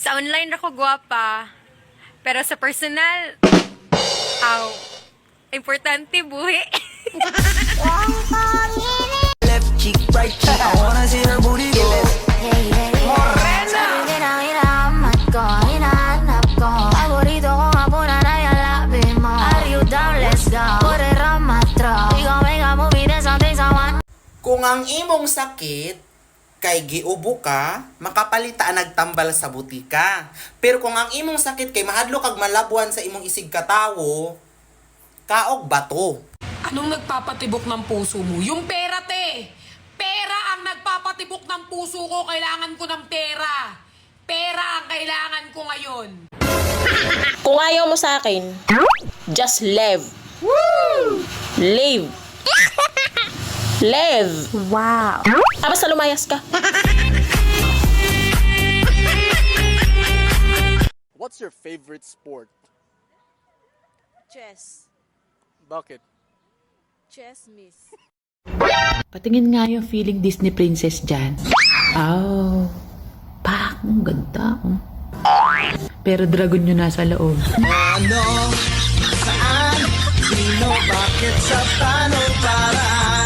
Sa online ako gwapa. Pero sa personal, importante buhi. Left cheek, right cheek, I wanna see her booty go. Kung ang imong sakit kay giubo ka, makapalita nagtambal sa butika. Pero kung ang imong sakit kay mahadlo kag malabuan sa imong isig katawo, kaog bato. Anong nagpapatibok ng puso mo? Yung pera, te! Pera ang nagpapatibok ng puso ko. Kailangan ko ng pera. Pera ang kailangan ko ngayon. Kung ayaw mo sa akin, just live. Woo! Live. Live. Wow. Basta lumayas ka. What's your favorite sport? Chess. Bakit? Chess, miss. Patingin nga yung feeling Disney princess dyan. Oh, pak, ang ganda. Oh. Pero dragon yun nasa loob. Ano, saan, sino, bakit, sa paano, para